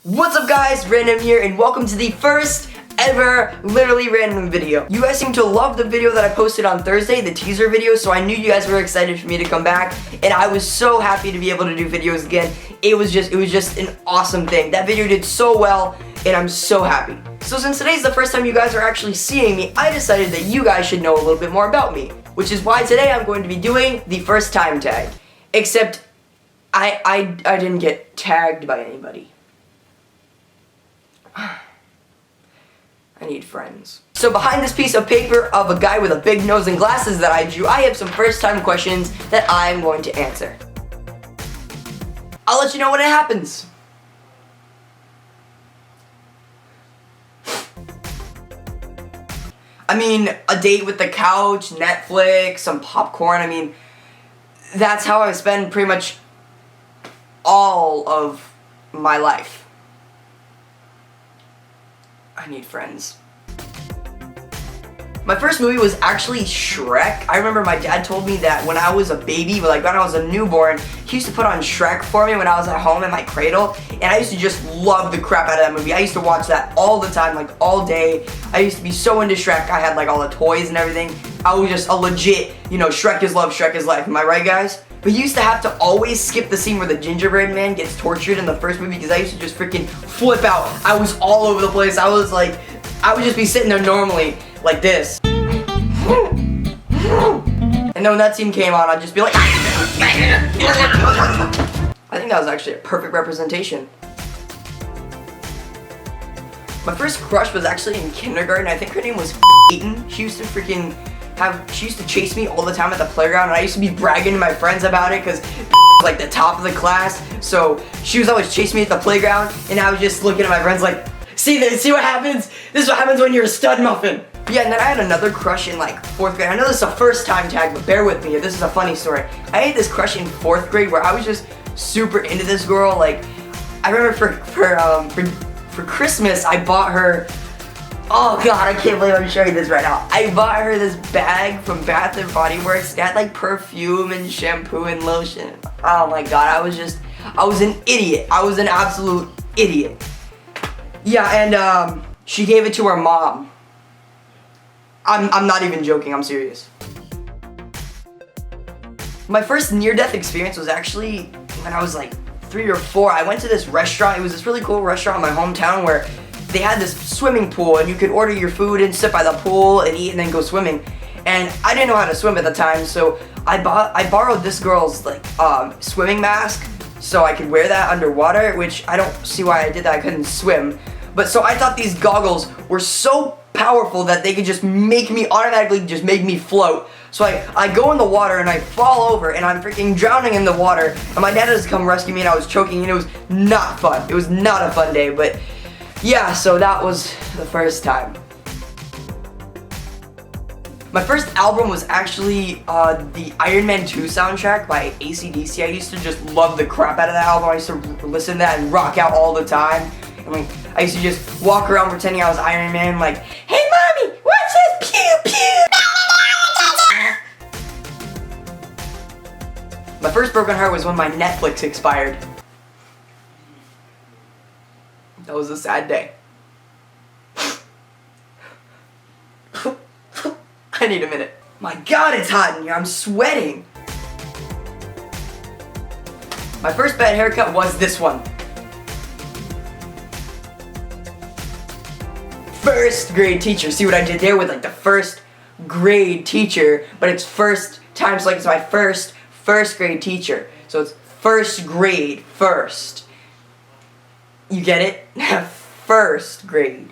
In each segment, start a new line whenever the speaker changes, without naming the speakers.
What's up guys, Random here, and welcome to the first ever Literally Random video. You guys seem to love the video that I posted on Thursday, the teaser video, so I knew you guys were excited for me to come back, and I was so happy to be able to do videos again. It was just an awesome thing. That video did so well, and I'm so happy. So since today's the first time you guys are actually seeing me, I decided that you guys should know a little bit more about me, which is why today I'm going to be doing the first time tag. Except, I didn't get tagged by anybody. I need friends. So behind this piece of paper of a guy with a big nose and glasses that I drew, I have some first time questions that I'm going to answer. I'll let you know when it happens. I mean, a date with the couch, Netflix, some popcorn, I mean, that's how I spend pretty much all of my life. I need friends. My first movie was actually Shrek. I remember my dad told me that when I was a baby, like when I was a newborn, he used to put on Shrek for me when I was at home in my cradle, and I used to just love the crap out of that movie. I used to watch that all the time, like all day. I used to be so into Shrek. I had like all the toys and everything. I was just a legit, you know, Shrek is love, Shrek is life. Am I right, guys? But you used to have to always skip the scene where the gingerbread man gets tortured in the first movie because I used to just freaking flip out. I was all over the place. I was like, I would just be sitting there normally like this. And then when that scene came on, I'd just be like, I think that was actually a perfect representation. My first crush was actually in kindergarten. I think her name was Peyton. She used to chase me all the time at the playground, and I used to be bragging to my friends about it because was like the top of the class. So she was always chasing me at the playground, and I was just looking at my friends like, see what happens? This is what happens when you're a stud muffin. But yeah, and then I had another crush in like 4th grade. I know this is a first time tag, but bear with me. This is a funny story. I had this crush in 4th grade where I was just super into this girl. Like, I remember for Christmas, I bought her. Oh god, I can't believe I'm showing you this right now. I bought her this bag from Bath & Body Works. It had like perfume and shampoo and lotion. Oh my god, I was an idiot. I was an absolute idiot. Yeah, and she gave it to her mom. I'm not even joking, I'm serious. My first near-death experience was actually when I was like 3 or 4. I went to this restaurant. It was this really cool restaurant in my hometown where they had this swimming pool, and you could order your food and sit by the pool and eat and then go swimming. And I didn't know how to swim at the time, so I borrowed this girl's like swimming mask so I could wear that underwater, which I don't see why I did that. I couldn't swim. But so I thought these goggles were so powerful that they could just automatically make me float. So I go in the water and I fall over and I'm freaking drowning in the water, and my dad has to come rescue me, and I was choking, and it was not fun. It was not a fun day, but yeah, so that was the first time. My first album was actually the Iron Man 2 soundtrack by AC/DC. I used to just love the crap out of that album. I used to listen to that and rock out all the time. I mean, I used to just walk around pretending I was Iron Man, like, hey mommy, what's this? Pew pew! My first broken heart was when my Netflix expired. That was a sad day. I need a minute. My god, it's hot in here, I'm sweating. My first bad haircut was this one. First grade teacher. See what I did there with like the first grade teacher, but it's first times like it's my first grade teacher. So it's first grade first. You get it? First grade.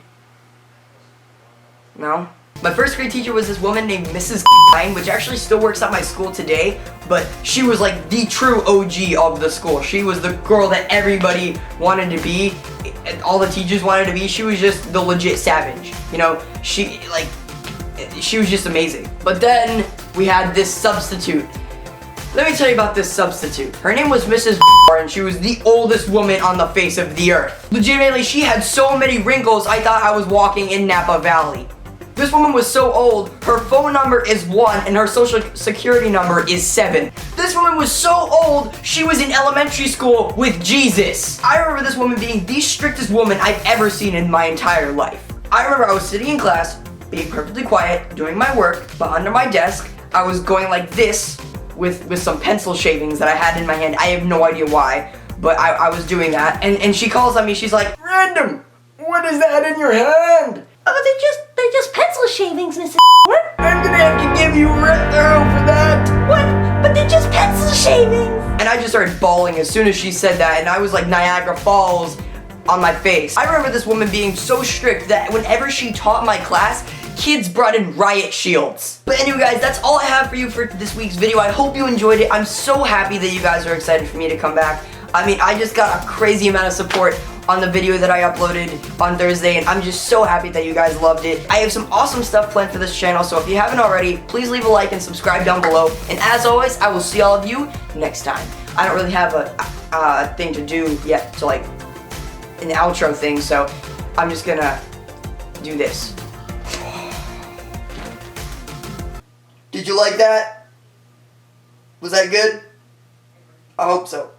No? My first grade teacher was this woman named Mrs. which actually still works at my school today, but she was like the true OG of the school. She was the girl that everybody wanted to be, all the teachers wanted to be. She was just the legit savage, you know? She was just amazing. But then we had this substitute. Let me tell you about this substitute. Her name was Mrs. and she was the oldest woman on the face of the earth. Legitimately, she had so many wrinkles, I thought I was walking in Napa Valley. This woman was so old, her phone number is 1 and her social security number is 7. This woman was so old, she was in elementary school with Jesus. I remember this woman being the strictest woman I've ever seen in my entire life. I remember I was sitting in class, being perfectly quiet, doing my work, but under my desk, I was going like this with some pencil shavings that I had in my hand. I have no idea why, but I was doing that. And she calls on me, she's like, "Random, what is that in your hand?"
Oh, they're just pencil shavings, Mrs.
I'm gonna have to give you a referral for that.
What? But they're just pencil shavings.
And I just started bawling as soon as she said that, and I was like Niagara Falls on my face. I remember this woman being so strict that whenever she taught my class, kids brought in riot shields. But anyway guys, that's all I have for you for this week's video. I hope you enjoyed it. I'm so happy that you guys are excited for me to come back. I mean, I just got a crazy amount of support on the video that I uploaded on Thursday, and I'm just so happy that you guys loved it. I have some awesome stuff planned for this channel, so if you haven't already, please leave a like and subscribe down below. And as always, I will see all of you next time. I don't really have a thing to do yet, to like an outro thing, so I'm just gonna do this. Did you like that? Was that good? I hope so.